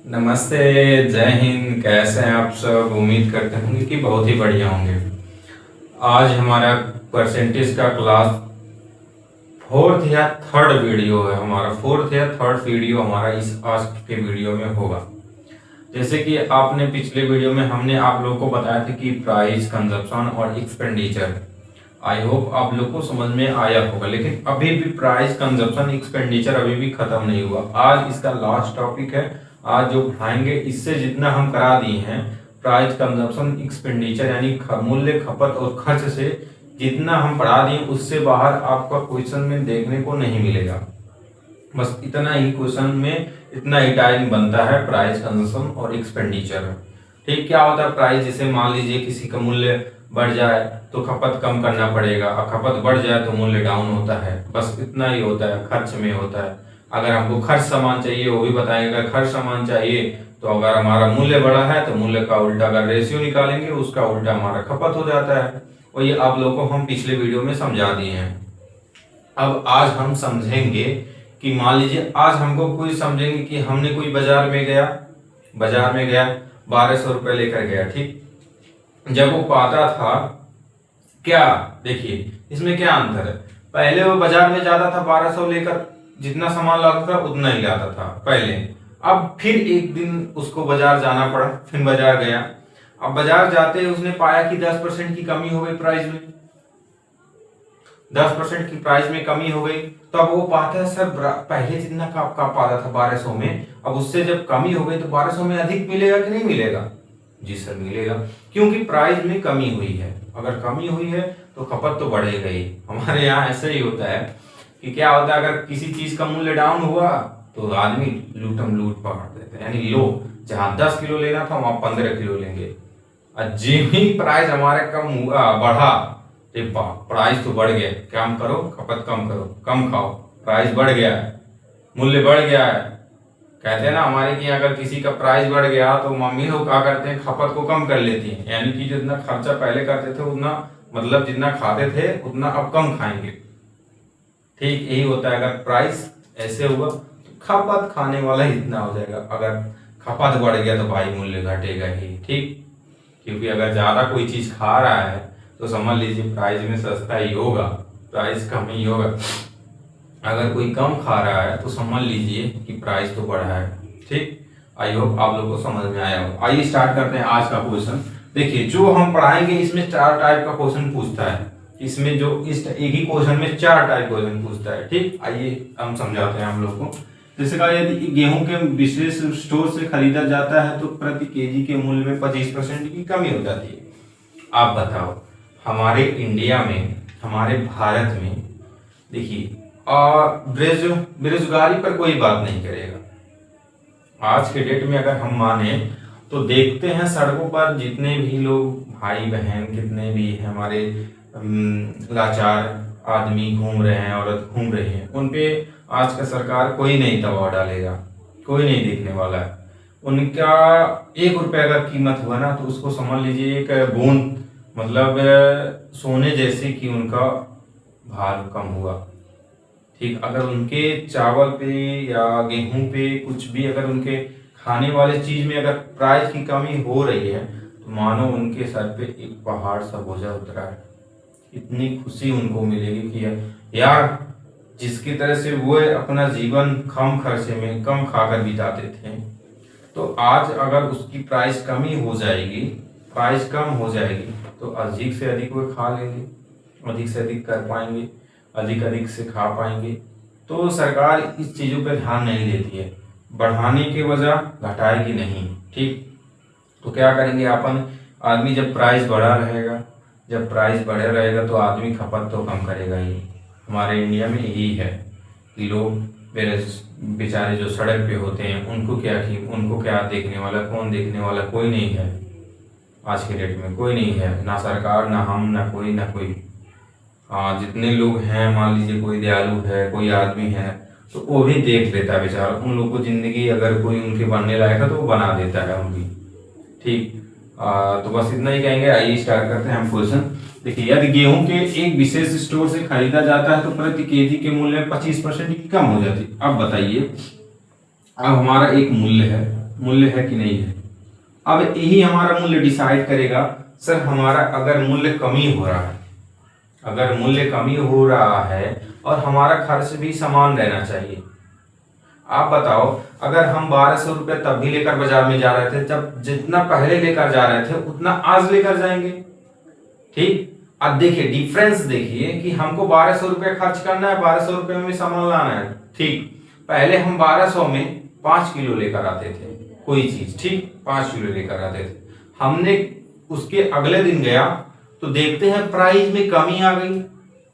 नमस्ते। जय हिंद। कैसे हैं आप सब? उम्मीद करते होंगे कि बहुत ही बढ़िया होंगे। आज हमारा परसेंटेज का क्लास फोर्थ या थर्ड वीडियो है। हमारा फोर्थ या थर्ड वीडियो हमारा इस आज के वीडियो में होगा। जैसे कि आपने पिछले वीडियो में हमने आप लोगों को बताया था कि प्राइस, कंजप्शन और एक्सपेंडिचर। आई होप आप लोग को समझ में आया होगा। लेकिन अभी भी प्राइस, कंजप्शन, एक्सपेंडिचर अभी भी खत्म नहीं हुआ। आज इसका लास्ट टॉपिक है। आज जो पढ़ाएंगे इससे जितना हम करा दिए हैं प्राइस, कंजप्शन, एक्सपेंडिचर यानी मूल्य, खपत और खर्च से जितना हम पढ़ा दिए उससे बाहर आपका क्वेश्चन में देखने को नहीं मिलेगा। बस इतना ही क्वेश्चन में इतना ही टाइम बनता है प्राइस, कंजप्शन और एक्सपेंडिचर। ठीक, क्या होता है प्राइस? जैसे मान लीजिए किसी का मूल्य बढ़ जाए तो खपत कम करना पड़ेगा, और खपत बढ़ जाए तो मूल्य डाउन होता है। बस इतना ही होता है। खर्च में होता है, अगर हमको खर्च सामान चाहिए वो भी बताएंगे। अगर खर्च सामान चाहिए तो अगर हमारा मूल्य बढ़ा है तो मूल्य का उल्टा अगर रेशियो निकालेंगे उसका उल्टा हमारा खपत हो जाता है। और ये आप लोगों को हम पिछले वीडियो में समझा दिए हैं। अब आज हम समझेंगे कि मान लीजिए आज हमको कोई समझेंगे कि हमने कोई बाजार में गया 1200 रुपये लेकर गया। ठीक, जब वो पाता था, क्या देखिए इसमें क्या अंतर है। पहले वो बाजार में जाता था 1200 लेकर, जितना सामान लाता था उतना ही लाता था पहले। अब फिर एक दिन उसको बाजार जाना पड़ा, फिर बाजार गया। अब बाजार जाते ही उसने पाया कि 10% की कमी हो गई प्राइस में। 10% की प्राइस में कमी हो गई तो अब वो पाता है सर पहले जितना का पाता था 1200 में, अब उससे जब कमी हो गई तो 1200 में अधिक मिलेगा कि नहीं मिलेगा? जी सर मिलेगा, क्योंकि प्राइस में कमी हुई है। अगर कमी हुई है तो खपत तो बढ़ेगा ही। हमारे यहाँ ऐसे ही होता है कि क्या होता है, अगर किसी चीज का मूल्य डाउन हुआ तो आदमी लूटम लूट पकड़ देते हैं। यानी लो, जहां 10 किलो लेना था वहां 15 किलो लेंगे। और जिम ही प्राइस हमारे कम हुआ, बढ़ा, प्राइस तो बढ़ गया, कम करो, खपत कम करो, कम खाओ, प्राइस बढ़ गया है, मूल्य बढ़ गया है। कहते हैं ना हमारे कि अगर किसी का प्राइस बढ़ गया तो मम्मी लोग क्या करते हैं, खपत को कम कर लेती हैं। यानी कि जितना खर्चा पहले करते थे उतना, मतलब जितना खाते थे उतना अब कम खाएंगे। ठीक, यही होता है। अगर प्राइस ऐसे हुआ तो खपत खाने वाला ही इतना हो जाएगा। अगर खपत बढ़ गया तो भाई मूल्य घटेगा ही। ठीक, क्योंकि अगर ज्यादा कोई चीज खा रहा है तो समझ लीजिए प्राइस में सस्ता ही होगा, प्राइस कम ही होगा। अगर कोई कम खा रहा है तो समझ लीजिए कि प्राइस तो बढ़ा है। ठीक, आई होप आप लोगों को समझ में आया हो। आइए स्टार्ट करते हैं आज का क्वेश्चन। देखिए जो हम पढ़ाएंगे इसमें 4 टाइप का क्वेश्चन पूछता है। इसमें जो इस एक ही क्वेश्चन में 4 टाइप क्वेश्चन पूछता है। ठीक, आइए हम समझाते हैं हम लोग को। जैसे कहा, यदि गेहूं के विशेष स्टोर से खरीदा जाता है तो प्रति केजी के मूल्य में 25% की कमी हो जाती है। आप बताओ, हमारे इंडिया में, हमारे भारत में, देखिए बेरोजगारी पर कोई बात नहीं करेगा। आज के डेट में अगर हम माने तो देखते हैं सड़कों पर जितने भी लोग भाई बहन, कितने भी हैं हमारे लाचार आदमी घूम रहे हैं, औरत घूम रही है, उन पे आज का सरकार कोई नहीं दबाव डालेगा, कोई नहीं देखने वाला है। उनका 1 रुपया का कीमत हुआ ना तो उसको समझ लीजिए एक बूंद, मतलब सोने जैसे कि उनका भार कम हुआ। ठीक, अगर उनके चावल पे या गेहूं पे कुछ भी, अगर उनके खाने वाले चीज में अगर प्राइस की कमी हो रही है तो मानो उनके सर पे एक पहाड़ सा बोझा उतरा है। इतनी खुशी उनको मिलेगी कि यार जिसकी तरह से वो अपना जीवन कम खर्चे में, कम खाकर बिताते थे, तो आज अगर उसकी प्राइस कमी हो जाएगी, प्राइस कम हो जाएगी तो अधिक से अधिक वो खा लेंगे, अधिक से अधिक कर पाएंगे, अधिक अधिक से खा पाएंगे। तो सरकार इस चीजों पे ध्यान नहीं देती है, बढ़ाने के बजाय घटाएगी नहीं। ठीक, तो क्या करेंगे अपन, आदमी जब प्राइस बढ़ा रहेगा, जब प्राइस बढ़ा रहेगा तो आदमी खपत तो कम करेगा ही। हमारे इंडिया में यही है कि लोग बेचारे जो सड़क पे होते हैं उनको क्या देखने वाला, कौन देखने वाला? कोई नहीं है। आज के डेट में कोई नहीं है, ना सरकार, ना हम, ना कोई। हाँ, जितने लोग हैं, मान लीजिए कोई दयालु है, कोई आदमी है तो वो भी देख लेता है बेचारा। उन लोग को जिंदगी अगर कोई उनके बनने लायक है तो वो बना देता है उनकी। ठीक, तो बस इतना ही कहेंगे। आइए स्टार्ट करते हैं हम क्वेश्चन। देखिए, यदि गेहूं के एक विशेष स्टोर से खरीदा जाता है तो प्रति केजी के मूल्य में 25% की कम हो जाती है। अब बताइए, अब हमारा एक मूल्य है, मूल्य है कि नहीं है। अब यही हमारा मूल्य डिसाइड करेगा सर हमारा अगर मूल्य कमी हो रहा है, अगर मूल्य कमी हो रहा है और हमारा खर्च भी समान रहना चाहिए। आप बताओ अगर हम 1200 रुपये तब भी लेकर बाजार में जा रहे थे, जब जितना पहले लेकर जा रहे थे उतना आज लेकर जाएंगे। ठीक, अब देखिए डिफरेंस देखिए कि हमको 1200 रुपये खर्च करना है, 1200 रुपये में सामान लाना है। ठीक, पहले हम 1200 में 5 किलो लेकर आते थे कोई चीज, ठीक 5 किलो लेकर आते थे। हमने उसके अगले दिन गया तो देखते हैं प्राइस में कमी आ गई।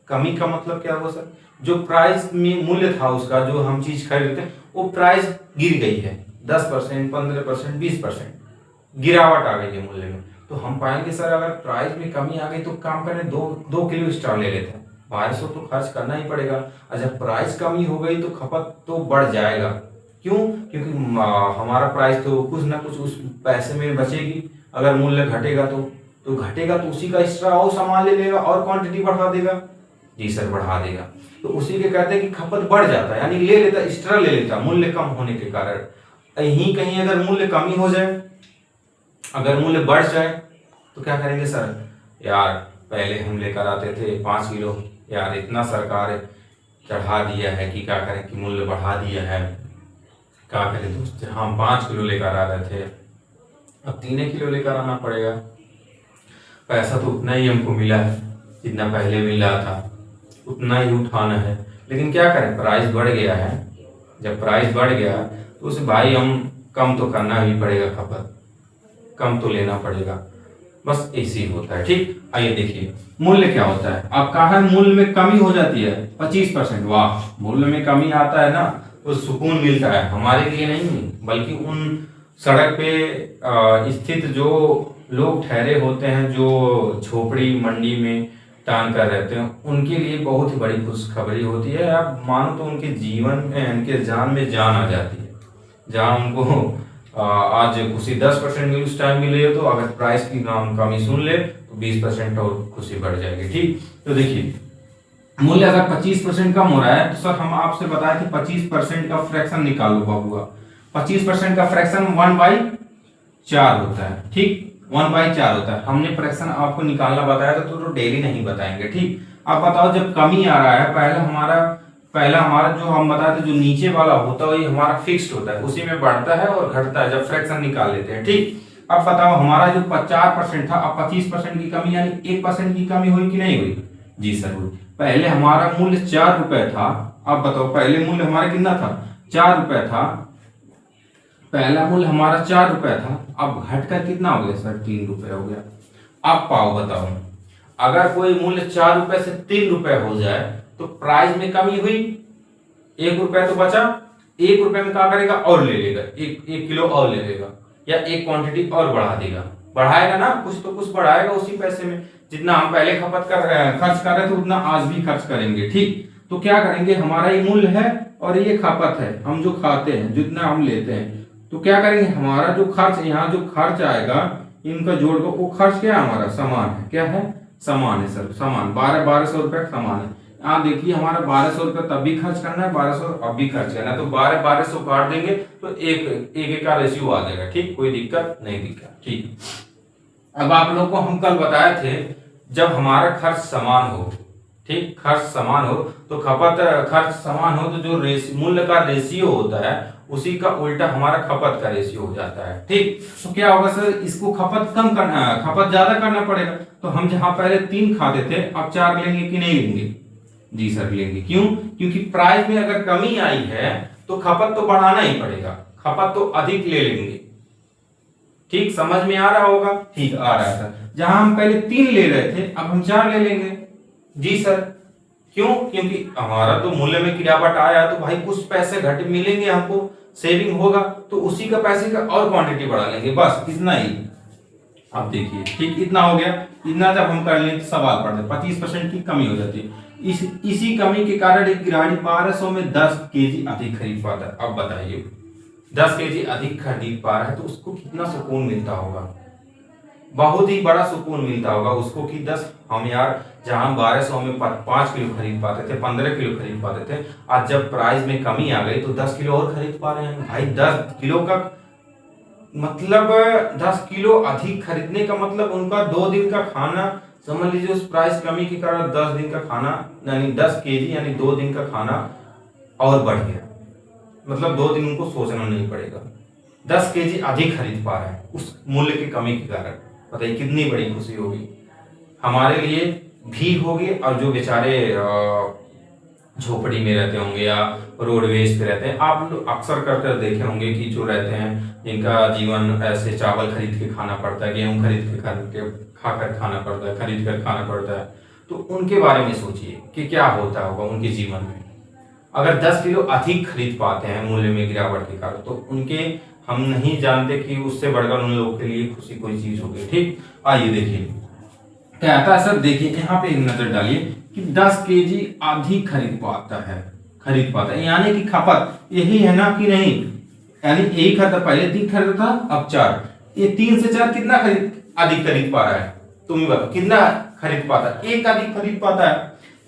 कमी का मतलब क्या हुआ सर, जो प्राइस में मूल्य था उसका जो हम चीज खरीदते वो प्राइस गिर गई है 10%, 15%, 20% गिरावट आ गई है मूल्य में। तो हम पाएंगे सर अगर प्राइस में कमी आ गई तो काम करें 2 किलो एक्स्ट्रा ले लेते हैं, 1200 तो खर्च करना ही पड़ेगा। और जब प्राइस कमी हो गई तो खपत तो बढ़ जाएगा। क्यों? क्योंकि हमारा प्राइस तो कुछ ना कुछ उस पैसे में बचेगी। अगर मूल्य घटेगा तो घटेगा तो उसी का एक्स्ट्रा और सामान ले लेगा और क्वांटिटी बढ़ा देगा। जी सर बढ़ा देगा, तो उसी के कहते हैं कि खपत बढ़ जाता है, यानी ले लेता एक्स्ट्रा ले लेता मूल्य कम होने के कारण। यहीं कहीं अगर मूल्य कमी हो जाए, अगर मूल्य बढ़ जाए तो क्या करेंगे सर, यार पहले हम लेकर आते थे 5 किलो, यार इतना सरकार चढ़ा दिया है कि क्या करें कि मूल्य बढ़ा दिया है, क्या करें दोस्त, हम 5 किलो लेकर आ रहे थे अब 3 किलो लेकर आना पड़ेगा। पैसा तो उतना ही हमको मिला है जितना पहले मिल रहा था, उतना ही उठाना है। लेकिन क्या करें प्राइस बढ़ गया है, जब प्राइस बढ़ गया तो उसे भाई हम कम तो करना ही पड़ेगा, खपत कम तो लेना पड़ेगा, बस ऐसे ही होता है। ठीक, आइए देखिए मूल्य क्या होता है। अब कहा है मूल्य में कमी हो जाती है 25%। वाह, मूल्य में कमी आता है ना तो सुकून मिलता है, हमारे लिए नहीं बल्कि उन सड़क पे स्थित जो लोग ठहरे होते हैं, जो झोपड़ी मंडी में टांग कर रहते हैं, उनके लिए बहुत ही बड़ी खुशखबरी होती है। आप मानो तो उनके जीवन में, उनके जान में जान आ जाती है। जहाँ उनको आज खुशी 10% मिली उस टाइम मिले तो अगर प्राइस की नाम कमी सुन ले तो 20% और खुशी बढ़ जाएगी। ठीक, तो देखिए मूल्य अगर 25% कम हो रहा है तो सर हम आपसे बताए थे 25% का फ्रैक्शन निकालो बाबूआ। 25% का फ्रैक्शन 1/4 होता है। ठीक, 1/4 होता है। हमने फ्रैक्शन आपको निकालना बताया था तो डेली नहीं बताएंगे। ठीक, अब बताओ जब कमी आ रहा है, पहला हमारा जो हम बताए थे जो नीचे वाला होता है वही हमारा फिक्स्ड होता है, उसी में बढ़ता है और घटता है जब फ्रैक्शन निकाल लेते हैं। ठीक, अब बताओ हमारा जो 4% था अब 25% की कमी यानी 1% की कमी हुई कि नहीं हुई? जी सर हुई। पहले हमारा मूल्य 4 रुपए था, अब बताओ पहले मूल्य हमारा कितना था? 4 रुपए था, पहला मूल्य हमारा 4 रुपए था, अब घटकर कितना हो गया सर? 3 रुपए हो गया। अब पाओ बताओ अगर कोई मूल्य 4 रुपए से 3 रुपए हो जाए तो प्राइस में कमी हुई, 1 रुपए तो बचा, 1 रुपए में क्या करेगा और ले लेगा, एक किलो और ले लेगा या एक क्वांटिटी और बढ़ा देगा, बढ़ाएगा ना, कुछ तो कुछ बढ़ाएगा उसी पैसे में। जितना हम पहले खर्च कर रहे थे उतना आज भी खर्च करेंगे। ठीक, तो क्या करेंगे, हमारा ये मूल्य है और ये खपत है, हम जो खाते हैं जितना हम लेते हैं, तो क्या करेंगे हमारा जो खर्च, यहाँ जो खर्च आएगा इनका जोड़ को, वो खर्च क्या है हमारा? सामान है। क्या है? सामान है सर, सामान 1200 रुपए का सामान है। यहाँ देखिए हमारा 1200 रुपये तब भी खर्च करना है, 1200 अब भी खर्च करना है, तो 1200 काट देंगे तो एक का रेशियो आ जाएगा। ठीक, कोई दिक्कत नहीं दिक्कत। ठीक, अब आप लोग को हम कल बताए थे जब हमारा खर्च समान हो, ठीक खर्च समान हो तो खर्च समान हो तो जो मूल्य का रेशियो होता है उसी का उल्टा हमारा खपत का रेशियो हो जाता है। ठीक, तो क्या होगा सर, इसको खपत कम करना है, खपत ज्यादा करना पड़ेगा। तो हम जहां पहले 3 खाते थे अब 4 लेंगे कि नहीं लेंगे? जी सर लेंगे। क्यों? क्योंकि प्राइस में अगर कमी आई है तो खपत तो बढ़ाना ही पड़ेगा, खपत तो अधिक ले लेंगे। ठीक, समझ में आ रहा होगा? ठीक, आ रहा था। जहां हम पहले 3 ले रहे थे अब हम 4 ले लेंगे। जी सर, क्यों? क्योंकि हमारा तो मूल्य में गिरावट आया तो भाई कुछ पैसे घट मिलेंगे, हमको सेविंग होगा तो उसी का पैसे का और क्वांटिटी बढ़ा लेंगे, बस इतना ही। अब देखिए ठीक, इतना हो गया। इतना जब हम कर लें तो सवाल पड़ता है 25% की कमी हो जाती है। इसी कमी के कारण एक गिराड़ी 1200 में 10 केजी अधिक खरीद पाता है। अब बताइए 10 केजी अधिक खरीद पा रहा है तो उसको कितना सुकून मिलता होगा? बहुत ही बड़ा सुकून मिलता होगा उसको कि 10 हम यार जहां 1200 में 5 किलो खरीद पाते थे, 15 किलो खरीद पाते थे, आज जब प्राइस में कमी आ गई तो 10 किलो और खरीद पा रहे हैं। भाई 10 किलो का मतलब 10 किलो अधिक खरीदने का मतलब उनका 2 दिन का खाना, समझ लीजिए उस प्राइस कमी के कारण 10 दिन का खाना, यानी 10 केजी यानी 2 दिन का खाना और बढ़ गया। मतलब 2 दिन उनको सोचना नहीं पड़ेगा, 10 केजी अधिक खरीद पा रहे हैं उस मूल्य की कमी के कारण। बताइए कितनी बड़ी खुशी होगी हमारे लिए भी होगी, और जो बेचारे झोपड़ी में रहते होंगे या रोडवेज पे रहते हैं, आप लोग अक्सर करकर देखे होंगे कि जो रहते हैं जिनका जीवन ऐसे चावल खरीद के खाना पड़ता है, गेहूं खरीद के खाकर खाना पड़ता है, खरीद कर खाना पड़ता है, तो उनके बारे में सोचिए कि क्या होता होगा उनके जीवन में। अगर 10 किलो अधिक खरीद पाते हैं मूल्य में गिरावट के कारण, तो उनके हम नहीं जानते कि उससे बढ़कर उन लोगों के लिए खुशी कोई चीज होगी। ठीक, आइए देखिए क्या आता है सर। देखिए यहाँ पे एक नजर डालिए कि 10 केजी अधिक खरीद पाता है यानी कि खपत यही है ना कि नहीं, यानी यही खरीदा, पहले 3 खरीदा था अब 4, ये 3 से 4 कितना अधिक खरीद पा रहा है, तुम ही बताओ कितना खरीद पाता है, एक अधिक खरीद पाता है।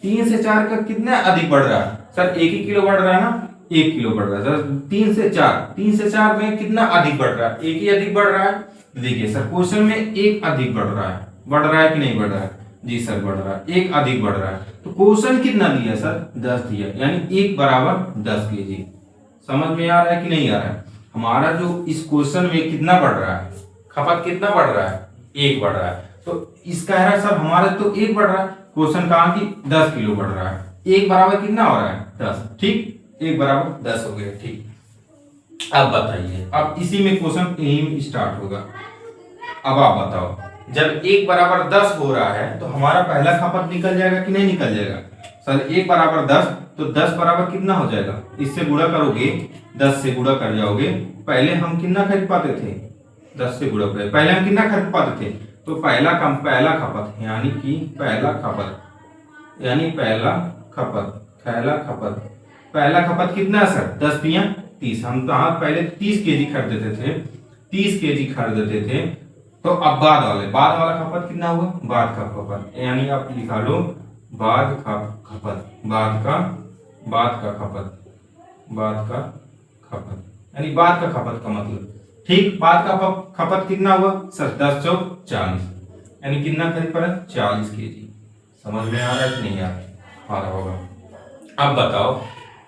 3 से 4 का कितना अधिक बढ़ रहा है सर, 1 ही किलो बढ़ रहा है ना, 1 किलो बढ़ रहा है सर। 3 से 4 में कितना अधिक बढ़ रहा है, एक ही अधिक बढ़ रहा है। देखिए सर क्वेश्चन में एक अधिक बढ़ रहा है कि नहीं बढ़ रहा है, जी सर बढ़ रहा है, एक अधिक बढ़ रहा है। तो क्वेश्चन कितना दिया सर, 10 दिया, यानी 1 बराबर 10 केजी। समझ में आ रहा है कि नहीं आ रहा है। हमारा जो इस क्वेश्चन में कितना बढ़ रहा है, खपत कितना बढ़ रहा है, 1 बढ़ रहा है। तो इसका है सर हमारा तो 1 बढ़ रहा है, क्वेश्चन कहा कि 10 किलो बढ़ रहा है, 1 बराबर कितना हो रहा है 10। ठीक, 1 बराबर 10 हो गया। ठीक, अब बताइए, अब इसी में क्वेश्चन यही में स्टार्ट होगा। अब आप बताओ, जब 1 बराबर 10 हो रहा है तो हमारा पहला खपत निकल जाएगा कि नहीं निकल जाएगा सर। 1 बराबर 10 तो 10 बराबर कितना हो जाएगा, इससे गुणा करोगे, 10 से गुणा कर जाओगे। पहले हम कितना खरीद पाते थे, 10 से गुणा करें, पहले हम कितना खरीद पाते थे, तो पहला खपत यानी कि पहला खपत कितना है सर, 10 पिया 30। हम कहा पहले 30 केजी खरीदते थे, 30 केजी खरीदते थे। तो अब बाद वाला खपत कितना हुआ, बाद का खपत, यानी आप लिखा लो बाद का खपत, बाद का खपत, यानी बाद का खपत का मतलब। ठीक, बाद का खपत कितना हुआ सर, 10 चौक 40, यानी कितना खरीद पड़ा 40 केजी। समझ में आ रहा है कि नहीं आ रहा होगा। अब बताओ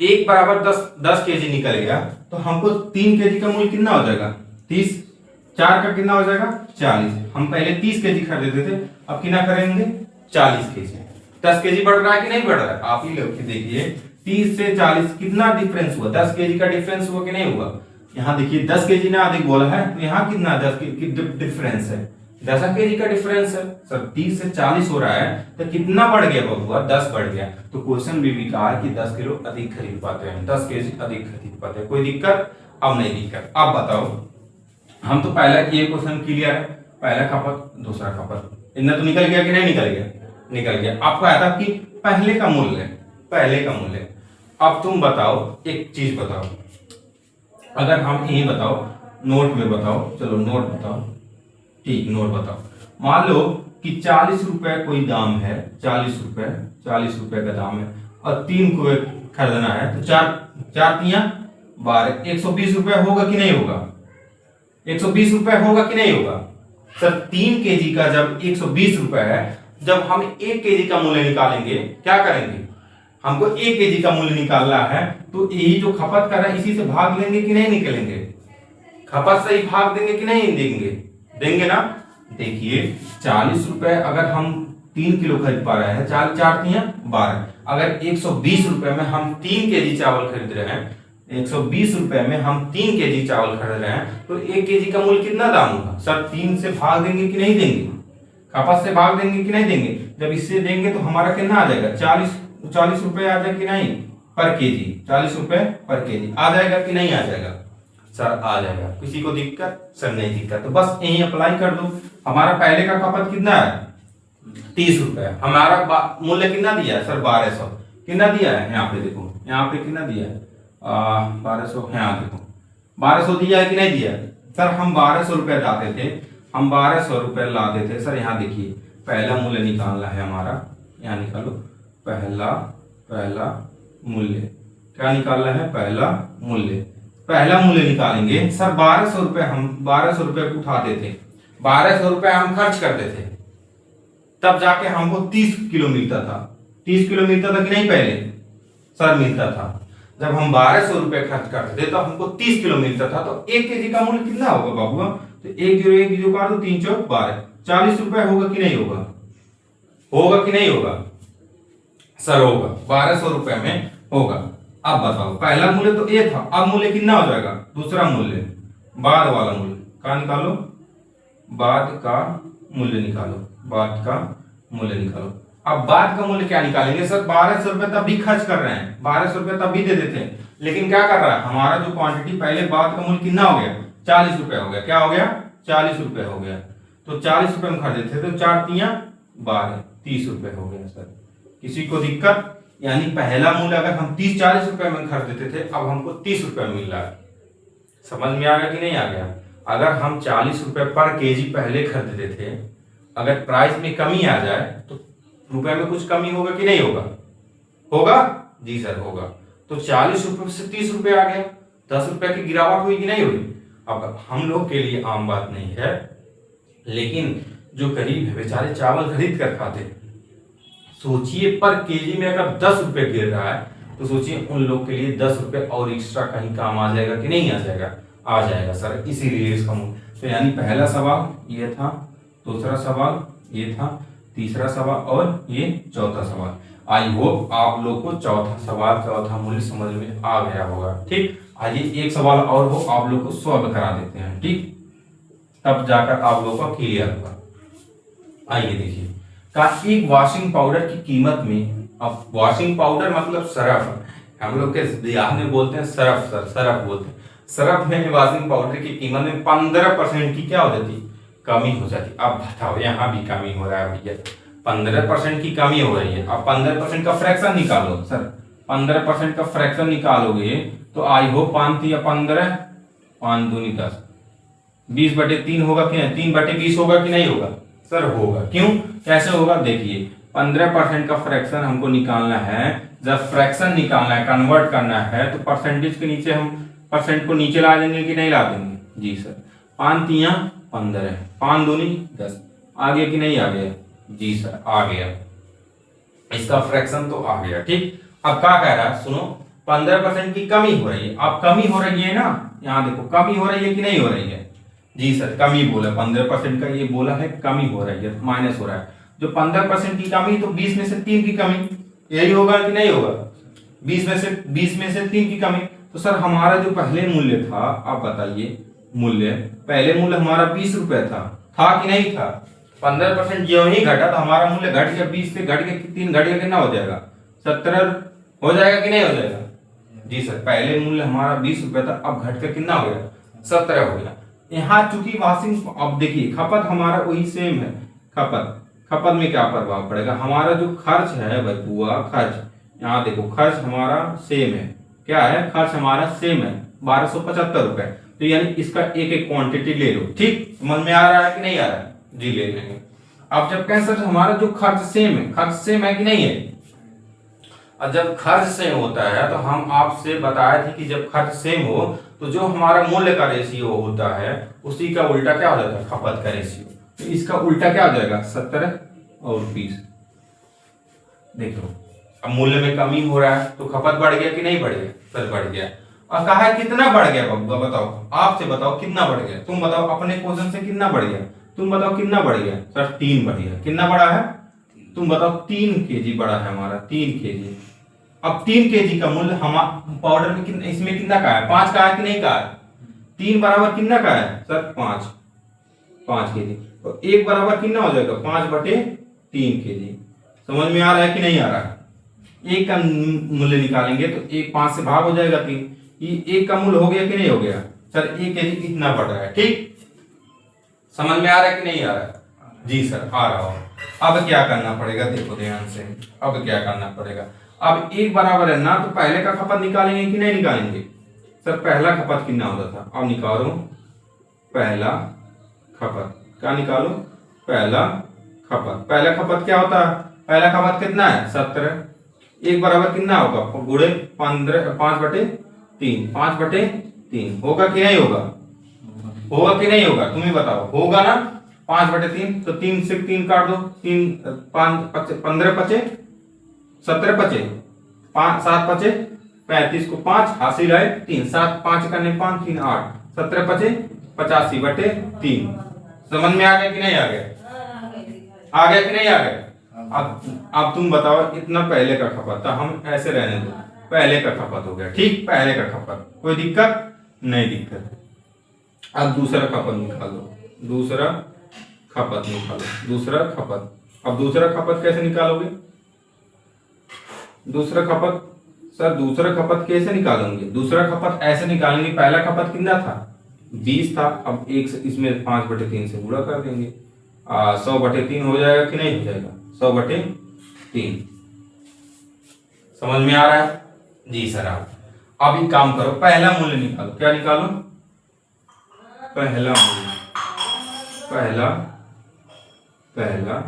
1 बराबर 10 केजी निकल गया तो हमको 3 केजी का मूल्य कितना हो जाएगा 30, 4 का कितना हो जाएगा 40। हम पहले 30 केजी खरीदते थे, अब कितना करेंगे 40 केजी। 10 केजी बढ़ रहा है कि नहीं बढ़ रहा है, आप ही लोग देखिए 30 से 40 कितना डिफरेंस हुआ, 10 केजी का डिफरेंस हुआ कि नहीं हुआ। यहाँ देखिए 10 केजी ने अधिक बोला है, तो यहाँ कितना 10 की डिफरेंस है, 10 केजी का डिफरेंस है सर। 30 से 40 हो रहा है तो कितना बढ़ गया बबुआ, 10 बढ़ गया। तो क्वेश्चन में भी कहा कि 10 किलो अधिक खरीद पाते हैं, 10 केजी अधिक खरीद पाते हैं। कोई दिक्कत, अब नहीं दिक्कत। अब बताओ, हम तो पहला ये क्वेश्चन क्लियर है, पहला खपत दूसरा खपत, इतना तो निकल गया कि नहीं निकल गया, निकल गया। आपको आया था कि पहले का मूल्य। अब तुम बताओ एक चीज बताओ, अगर हम यही बताओ नोट में बताओ, चलो नोट बताओ, ठीक नोट बताओ। मान लो कि 40 रुपए कोई दाम है, 40 रुपए का दाम है और 3 को खरीदना है, तो 4 तिया 12, 120 रुपए होगा कि नहीं होगा, 120 रुपए होगा कि नहीं होगा सर। 3 केजी का जब 120 रुपए है, जब हम 1 केजी का मूल्य निकालेंगे क्या करेंगे, हमको 1 केजी का मूल्य निकालना है, तो यही जो खपत कर रहा है इसी से भाग लेंगे कि नहीं निकलेंगे, खपत से ही भाग देंगे कि नहीं देंगे ना। देखिए 40 रुपए अगर हम 3 किलो खरीद पा रहे हैं, 4 तिया 12, अगर 120 रुपए में हम 3 केजी चावल खरीद रहे हैं, 120 रुपए में हम 3 केजी चावल खरीद रहे हैं, तो 1 केजी का मूल्य कितना दाम होगा सर। 3 से भाग देंगे कि नहीं देंगे, खपत से भाग देंगे कि नहीं देंगे। जब इससे देंगे तो हमारा कितना आ जाएगा 40 रुपए आ जाएगा कि नहीं पर केजी, 40 रुपए पर केजी आ जाएगा कि नहीं आ जाएगा सर, आ जाएगा। किसी को दिक्कत सर, नहीं दिक्कत, तो बस यही अप्लाई कर दो। हमारा पहले का खपत कितना है 30 रुपए, हमारा मूल्य कितना दिया है सर 1200, कितना दिया है यहाँ पे देखो, यहाँ पे कितना दिया है 1200, यहाँ देखो 1200 दिया है कि नहीं दिया है सर। हम 1200 रुपए लाते थे, हम 1200 रुपए लाते थे सर। यहाँ देखिए पहला मूल्य निकालना है हमारा, यहाँ निकालो पहला मूल्य, क्या निकालना है पहला मूल्य। पहला मूल्य निकालेंगे सर 1200 रुपये, हम 1200 रुपये उठाते थे, 1200 रुपये हम खर्च करते थे, तब जाके हमको 30 किलो मिलता था। 30 किलो मिलता था कि नहीं पहले सर मिलता था। जब हम 1200 रुपये खर्च करते थे तो हमको 30 किलो मिलता था। तो 1 kg का मूल्य कितना होगा बाबू? तो 1 काट दो, 3 चौक 12, 40 रुपए होगा कि नहीं होगा? होगा कि नहीं होगा सर? होगा, 1200 रुपये में होगा। अब बताओ, पहला मूल्य तो ये था, अब मूल्य कितना हो जाएगा? दूसरा मूल्य, बाद वाला मूल्य का निकालो, बाद का मूल्य निकालो, बाद का मूल्य निकालो। अब बाद का मूल्य क्या निकालेंगे सर? 1200 रुपये तब भी खर्च कर रहे हैं, 1200 रुपये तब भी दे देते हैं, लेकिन क्या कर रहा है हमारा जो क्वांटिटी पहले, बाद का मूल्य कितना हो गया? 40 रुपये हो गया। क्या हो गया? 40 रुपये हो गया। तो 40 रुपये में खरीदे थे तो 4 तिया 12, 30 रुपये हो गया सर। किसी को दिक्कत? यानी पहला मूल्य अगर हम 30-40 रुपए में खरीदते थे, अब हमको 30 रुपए मिल रहा है। समझ में आ गया कि नहीं आ गया? अगर हम 40 रुपए पर केजी पहले खरीदते थे, अगर प्राइस में कमी आ जाए तो रुपए में कुछ कमी होगा कि नहीं होगा? होगा जी सर, होगा। तो 40 रुपए से 30 रुपए आ गया, 10 रुपए की गिरावट हुई कि नहीं हुई? अब हम लोग के लिए आम बात नहीं है, लेकिन जो गरीब है बेचारे चावल खरीद कर खाते हैं, सोचिए पर केजी में अगर 10 रुपए गिर रहा है तो सोचिए उन लोग के लिए 10 रुपए और एक्स्ट्रा कहीं काम आ जाएगा कि नहीं आ जाएगा? आ जाएगा सर। इसीलिए इसका मूल्य, तो यानी पहला सवाल ये था, दूसरा सवाल ये था, तीसरा सवाल और ये चौथा सवाल। आई होप आप लोग को चौथा सवाल, चौथा मूल्य समझ में आ गया होगा। ठीक, आइए एक सवाल और हो, आप लोग को सॉल्व करा देते हैं, ठीक, तब जाकर आप लोग का क्लियर होगा। आइए देखिए, का एक वॉशिंग पाउडर की कीमत में, अब वॉशिंग पाउडर मतलब सरफ, हम लोग के बिहार में बोलते हैं सरफ सर, सरफ बोलते हैं। सरफ में वॉशिंग पाउडर की कीमत में 15% की क्या हो जाती? कमी हो जाती। अब बताओ, यहाँ भी कमी हो रहा है भैया, 15% की कमी हो रही है। अब 15% का फ्रैक्शन निकालो सर, 15% का फ्रैक्शन निकालोगे तो आई हो 5 या 15, 5 दूनी 10, 20/3 होगा कि नहीं? 3/20 होगा कि नहीं होगा सर? होगा। क्यों, कैसे होगा? देखिए, 15% का फ्रैक्शन हमको निकालना है। जब फ्रैक्शन निकालना है, कन्वर्ट करना है, तो परसेंटेज के नीचे हम परसेंट को नीचे ला देंगे कि नहीं ला देंगे? जी सर। 5 तिया 15, 5 दूनी 10, आ गया कि नहीं आ गया? जी सर, आ गया। इसका फ्रैक्शन तो आ गया। ठीक, अब क्या कह रहा है सुनो, 15% की कमी हो रही है। अब कमी हो रही है ना, यहाँ देखो कमी हो रही है कि नहीं हो रही है? जी सर, कमी बोला, 15% का ये बोला है, कमी हो रही है, माइनस हो रहा है। जो 15% की कमी, तो 20 में से 3 की कमी, यही होगा कि नहीं होगा? 20 में से 3 की कमी। तो सर हमारा जो पहले मूल्य था, आप बताइए, मूल्य पहले मूल्य हमारा 20 रुपए था कि नहीं था? 15% जो ही घटा तो हमारा मूल्य घट गया, 20 से घट के 3 घट गया, कितना हो जाएगा? 70 हो जाएगा कि नहीं हो जाएगा? जी सर, पहले मूल्य हमारा 20 रुपए था, अब घट कर कितना हो गया? 70 हो गया। यहाँ चूंकि वॉशिंग, अब देखिए खपत हमारा वही सेम है, खपत में क्या प्रभाव पड़ेगा? हमारा जो खर्च है भाई बुआ, खर्च, यहाँ देखो खर्च हमारा सेम है, क्या है? खर्च हमारा सेम है, 1275 रुपए। तो यानी इसका एक एक क्वांटिटी ले लो। ठीक, समझ में आ रहा है कि नहीं आ रहा है? जी ले लेंगे। अब जब कहें सर हमारा जो खर्च सेम है, खर्च सेम है कि नहीं है? और जब खर्च सेम होता है तो हम आपसे बताए थे कि जब खर्च सेम हो तो जो हमारा मूल्य का रेशियो होता है उसी का उल्टा क्या हो जाता है? खपत का रेशियो। तो इसका उल्टा क्या हो जाएगा? 70 और 20। देखो, अब मूल्य में कमी हो रहा है तो खपत बढ़ गया कि नहीं बढ़ गया? सर बढ़ गया। और कहा है कितना बढ़ गया बब्बा? बताओ, आपसे बताओ कितना बढ़ गया? तुम बताओ अपने क्वेश्चन से कितना बढ़ गया? तुम बताओ कितना बढ़ गया? सर 3 बढ़ गया। कितना बढ़ा है? तुम बताओ। 3 केजी बढ़ा है हमारा, 3 केजी। अब 3 केजी का मूल्य हमारा पाउडर में कितना, इसमें कितना का है? 5 का है कि नहीं का है? 3 बराबर कितना का है सर? 5 केजी। तो 1 बराबर कितना हो जाएगा? 5/3 केजी। समझ में आ रहा है कि नहीं आ रहा है? 1 का मूल्य निकालेंगे तो 1 5 से भाग हो जाएगा 3। ये 1 का मूल्य हो गया कि नहीं हो गया? सर 1 केजी कितना बढ़ रहा है? ठीक, समझ में आ रहा है कि नहीं आ रहा है? जी सर, आ रहा हो। अब क्या करना पड़ेगा? देखो ध्यान से, अब क्या करना पड़ेगा? अब 1 बराबर है ना, तो पहले का खपत निकालेंगे कि नहीं निकालेंगे? सर पहला खपत कितना होता था? अब निकालो पहला खपत, क्या निकालो? पहला खपत। पहला खपत क्या होता है? पहला खपत कितना है? 70। 1 बराबर कितना होगा? गुणे 15, 5/3, 5/3 3 होगा कि नहीं होगा? होगा कि नहीं होगा? तुम ही बताओ, होगा ना? 5/3 तो 3 से 3 काट दो, 3 5 15 बचे, 17 बचे, 5 7 बचे 35 को 5 हासिल आए 3, 7 5 करने 5 3 8, 17 बचे 85/3। समझ में आ गया कि नहीं आ गया? आ गया कि नहीं आ गया? अब तुम बताओ, इतना पहले का खपत था, हम ऐसे रहने दो, पहले का खपत हो गया, ठीक, पहले का खपत, कोई दिक्कत नहीं दिक्कत। अब दूसरा खपत निकालो, दूसरा खपत निकालो, दूसरा खपत। अब दूसरा खपत कैसे निकालोगे? दूसरा खपत सर, दूसरा खपत कैसे निकालेंगे? दूसरा खपत ऐसे निकालेंगे, पहला खपत कितना था? 20 था। अब एक से इसमें 5/3 से गुणा कर देंगे, 100/3 हो जाएगा कि नहीं हो जाएगा? 100/3। समझ में आ रहा है? जी सर। आप अब एक काम करो, पहला मूल्य निकालो। क्या निकालो? पहला मूल्य, पहला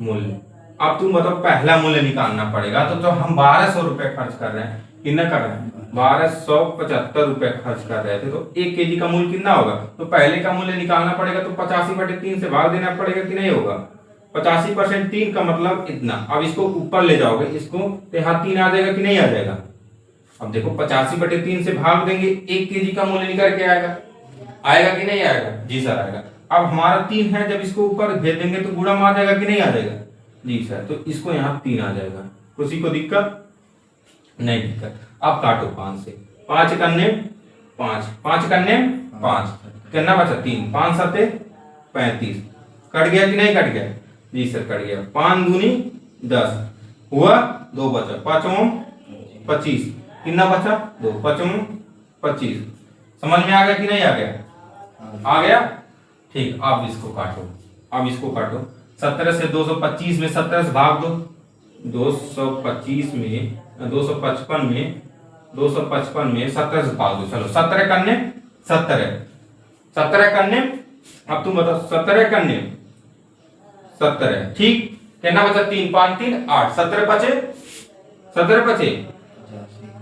मूल्य। अब तुम बताओ, पहला मूल्य निकालना पड़ेगा तो हम 1200 रुपए खर्च कर रहे हैं, कितना कर रहे हैं? 1275 रुपए खर्च कर रहे थे, तो 1 केजी का मूल्य कितना होगा? तो पहले का मूल्य निकालना पड़ेगा, तो 85/3 से भाग देना पड़ेगा कि नहीं होगा? 85% 3 का मतलब इतना। अब इसको ऊपर ले जाओगे, इसको तो यहाँ 3 आ जाएगा कि नहीं आ जाएगा? अब देखो 85/3 से भाग देंगे, 1 केजी का मूल्य निकल के आएगा, आएगा कि नहीं आएगा? जी सर आएगा। अब हमारा 3 है, जब इसको ऊपर भेज देंगे तो गुणा में आ जाएगा कि नहीं आ जाएगा? जी सर। तो इसको यहाँ 3 आ जाएगा, किसी को दिक्कत नहीं दिक्कत। अब काटो 5 से, 5 करने 5, 5 करने 5, कितना बचा? 3, 5 7 35। कट गया कि नहीं कट गया? जी सर कट गया। 5 दूनी 10 हुआ, 2 बचा, 5 25, कितना बचा? 2, 5 25। समझ में आ गया कि नहीं आ गया? आ गया, ठीक। अब इसको काटो, अब इसको काटो। 17 से 225 में 17 से भाग दो, 225 में 255 में 255 में 17 से भाग दो। चलो 17 करने 17 करने, अब तुम बताओ 17 करने 17, ठीक। कितना बचा? 3 5 3 8, 17 बचे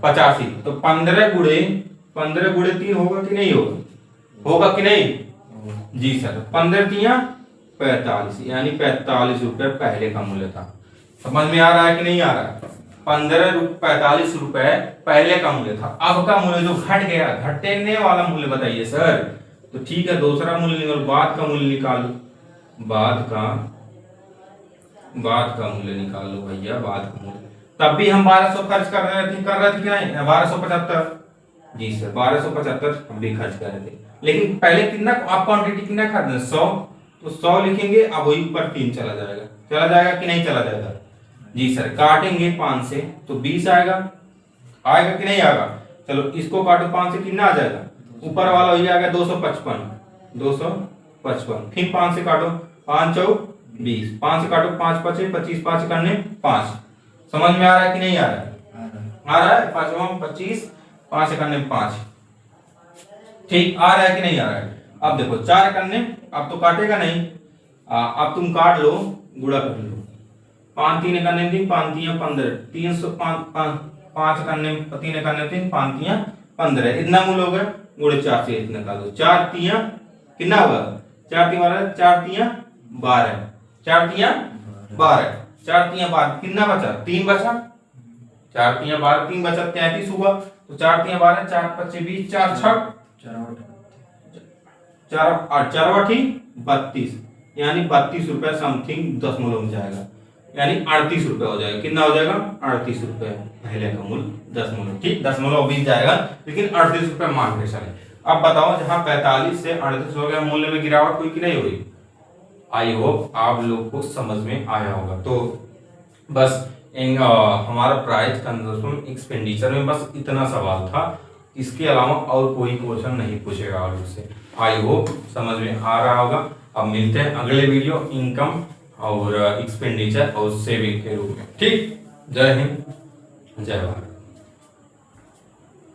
85। तो 15 गुणे 3 होगा कि नहीं होगा? होगा कि नहीं? जी सर। 15 3 45, यानी 45 रुपए पहले का मूल्य था। समझ में आ रहा है कि नहीं आ रहा है? 45 रुपए पहले का मूल्य था। अब का मूल्य जो घट गया, घटने वाला मूल्य बताइए सर। तो ठीक है, दूसरा मूल्य निकालो, बाद का मूल्य निकालो, बाद का मूल्य निकालो भैया, बाद का मूल्य। तब भी हम 1200 खर्च कर रहे थे कि नहीं? 1275। जी सर 1275 हम भी खर्च कर रहे थे, लेकिन पहले कितना आप क्वांटिटी कितना खरीदना? 100, तो 100 लिखेंगे। अब वही ऊपर 3 चला जाएगा कि नहीं चला जाएगा? जी सर। काटेंगे 5 से तो 20 आएगा कि नहीं आएगा? चलो इसको काटो 5 से, कितना आ जाएगा? ऊपर वाला हो जाएगा 255। फिर 5 से काटो, 5 4 20, 5 से काटो 5 5 25, 5 करने 5। समझ में आ रहा है कि नहीं आ रहा है? आ रहा है। 5 25, 5 करने 5, ठीक। आ रहा है कि नहीं आ रहा है? अब देखो 4 करने, अब तो काटेगा नहीं, अब तुम काट लो, गुणा कर लो। 5 3 करने 3, 5 3 15, 5 करने 3 करने 3, 5 3 15, इतना मूल हो गया। गुणे 4 से इतना कर दो, 4 3 कितना होगा? 4 3 12, 4 3 12, 4 3 12, 4 3 12, कितना बचा? 3 बचा। 4 3 12, 3 बचा 33 हुआ। तो 4 3 12, 4 25 20, 4 6 4 32, यानी 32 रुपए समथिंग दशमलव में जाएगा, यानी 38 रुपए हो जाएगा। कितना हो जाएगा? 38 रुपए पहले का मूल्य दशमलव, ठीक। दशमलव 20 जाएगा, लेकिन 38 रुपए मान के चले। अब बताओ, जहां 45 से 38 हो गया, मूल्य में गिरावट हुई कि नहीं हुई? आई होप आप लोग को समझ में आया होगा। तो बस हमारा प्राइस कंजप्शन एक्सपेंडिचर में बस इतना सवाल था, इसके अलावा और कोई क्वेश्चन नहीं पूछेगा आप लोग से। आई होप समझ में आ रहा होगा। अब मिलते हैं अगले वीडियो इनकम और एक्सपेंडिचर और सेविंग के रूप में, ठीक। जय हिंद, जय भारत।